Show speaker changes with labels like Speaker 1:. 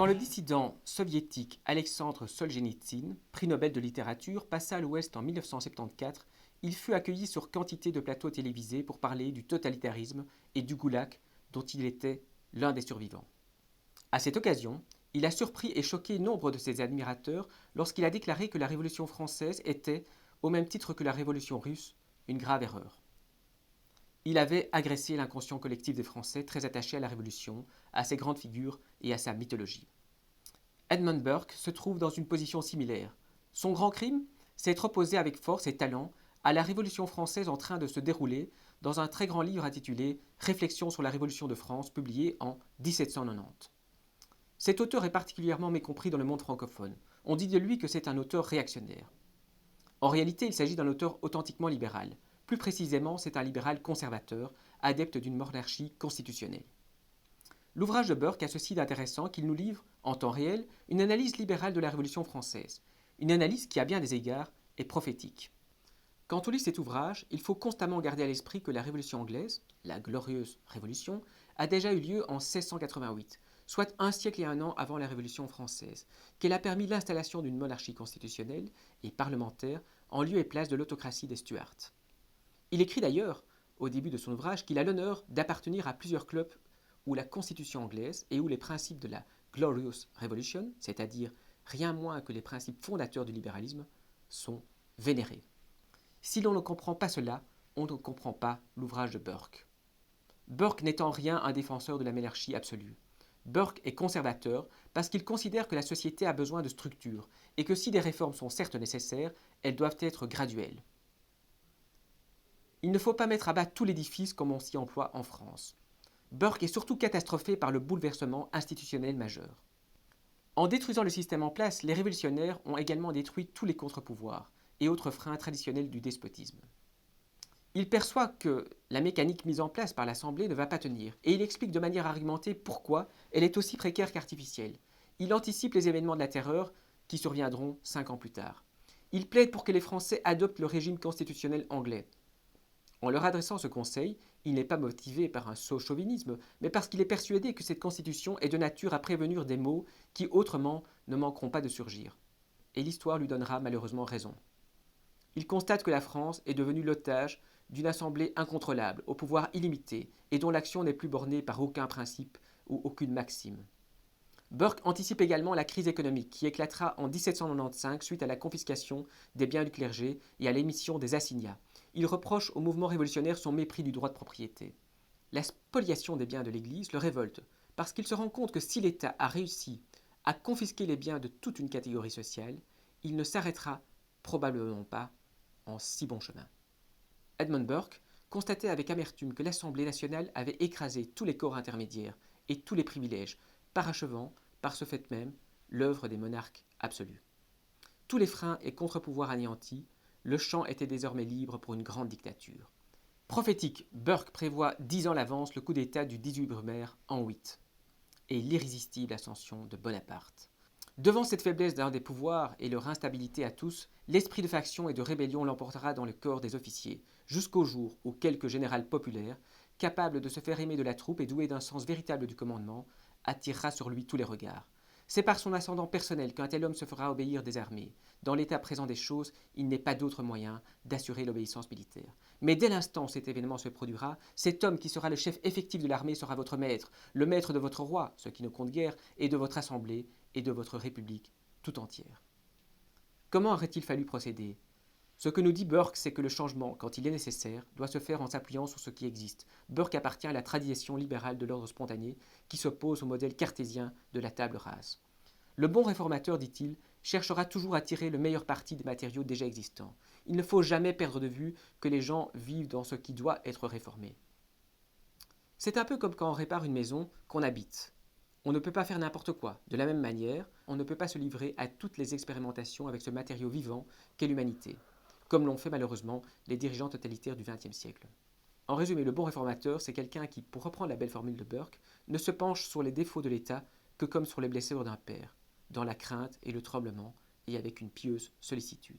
Speaker 1: Quand le dissident soviétique Alexandre Solzhenitsyn, prix Nobel de littérature, passa à l'Ouest en 1974, il fut accueilli sur quantité de plateaux télévisés pour parler du totalitarisme et du goulag dont il était l'un des survivants. À cette occasion, il a surpris et choqué nombre de ses admirateurs lorsqu'il a déclaré que la Révolution française était, au même titre que la Révolution russe, une grave erreur. Il avait agressé l'inconscient collectif des Français très attachés à la Révolution, à ses grandes figures et à sa mythologie. Edmund Burke se trouve dans une position similaire. Son grand crime, c'est être opposé avec force et talent à la Révolution française en train de se dérouler dans un très grand livre intitulé Réflexions sur la Révolution de France, publié en 1790. Cet auteur est particulièrement mécompris dans le monde francophone. On dit de lui que c'est un auteur réactionnaire. En réalité, il s'agit d'un auteur authentiquement libéral. Plus précisément, c'est un libéral conservateur, adepte d'une monarchie constitutionnelle. L'ouvrage de Burke a ceci d'intéressant qu'il nous livre, en temps réel, une analyse libérale de la Révolution française. Une analyse qui, à bien des égards, est prophétique. Quand on lit cet ouvrage, il faut constamment garder à l'esprit que la Révolution anglaise, la glorieuse Révolution, a déjà eu lieu en 1688, soit un siècle et un an avant la Révolution française, qu'elle a permis l'installation d'une monarchie constitutionnelle et parlementaire en lieu et place de l'autocratie des Stuarts. Il écrit d'ailleurs, au début de son ouvrage, qu'il a l'honneur d'appartenir à plusieurs clubs où la Constitution anglaise et où les principes de la Glorious Revolution, c'est-à-dire rien moins que les principes fondateurs du libéralisme, sont vénérés. Si l'on ne comprend pas cela, on ne comprend pas l'ouvrage de Burke. Burke n'est en rien un défenseur de la monarchie absolue. Burke est conservateur parce qu'il considère que la société a besoin de structure et que si des réformes sont certes nécessaires, elles doivent être graduelles. Il ne faut pas mettre à bas tout l'édifice comme on s'y emploie en France. Burke est surtout catastrophé par le bouleversement institutionnel majeur. En détruisant le système en place, les révolutionnaires ont également détruit tous les contre-pouvoirs et autres freins traditionnels du despotisme. Il perçoit que la mécanique mise en place par l'Assemblée ne va pas tenir, et il explique de manière argumentée pourquoi elle est aussi précaire qu'artificielle. Il anticipe les événements de la terreur qui surviendront 5 ans plus tard. Il plaide pour que les Français adoptent le régime constitutionnel anglais. En leur adressant ce conseil, il n'est pas motivé par un sot chauvinisme, mais parce qu'il est persuadé que cette constitution est de nature à prévenir des maux qui autrement ne manqueront pas de surgir. Et l'histoire lui donnera malheureusement raison. Il constate que la France est devenue l'otage d'une assemblée incontrôlable, au pouvoir illimité, et dont l'action n'est plus bornée par aucun principe ou aucune maxime. Burke anticipe également la crise économique qui éclatera en 1795 suite à la confiscation des biens du clergé et à l'émission des assignats. Il reproche au mouvement révolutionnaire son mépris du droit de propriété. La spoliation des biens de l'Église le révolte, parce qu'il se rend compte que si l'État a réussi à confisquer les biens de toute une catégorie sociale, il ne s'arrêtera probablement pas en si bon chemin. Edmund Burke constatait avec amertume que l'Assemblée nationale avait écrasé tous les corps intermédiaires et tous les privilèges, parachevant, par ce fait même, l'œuvre des monarques absolus. Tous les freins et contre-pouvoirs anéantis, le champ était désormais libre pour une grande dictature. Prophétique, Burke prévoit 10 ans à l'avance le coup d'État du 18 Brumaire en 8 et l'irrésistible ascension de Bonaparte. Devant cette faiblesse d'un des pouvoirs et leur instabilité à tous, l'esprit de faction et de rébellion l'emportera dans le corps des officiers, jusqu'au jour où quelques généraux populaires, capables de se faire aimer de la troupe et doués d'un sens véritable du commandement, attirera sur lui tous les regards. C'est par son ascendant personnel qu'un tel homme se fera obéir des armées. Dans l'état présent des choses, il n'est pas d'autre moyen d'assurer l'obéissance militaire. Mais dès l'instant où cet événement se produira, cet homme qui sera le chef effectif de l'armée sera votre maître, le maître de votre roi, ce qui ne compte guère, et de votre assemblée et de votre république tout entière. Comment aurait-il fallu procéder ? Ce que nous dit Burke, c'est que le changement, quand il est nécessaire, doit se faire en s'appuyant sur ce qui existe. Burke appartient à la tradition libérale de l'ordre spontané qui s'oppose au modèle cartésien de la table rase. Le bon réformateur, dit-il, cherchera toujours à tirer le meilleur parti des matériaux déjà existants. Il ne faut jamais perdre de vue que les gens vivent dans ce qui doit être réformé. C'est un peu comme quand on répare une maison qu'on habite. On ne peut pas faire n'importe quoi. De la même manière, on ne peut pas se livrer à toutes les expérimentations avec ce matériau vivant qu'est l'humanité, comme l'ont fait malheureusement les dirigeants totalitaires du XXe siècle. En résumé, le bon réformateur, c'est quelqu'un qui, pour reprendre la belle formule de Burke, ne se penche sur les défauts de l'État que comme sur les blessures d'un père, dans la crainte et le tremblement, et avec une pieuse sollicitude.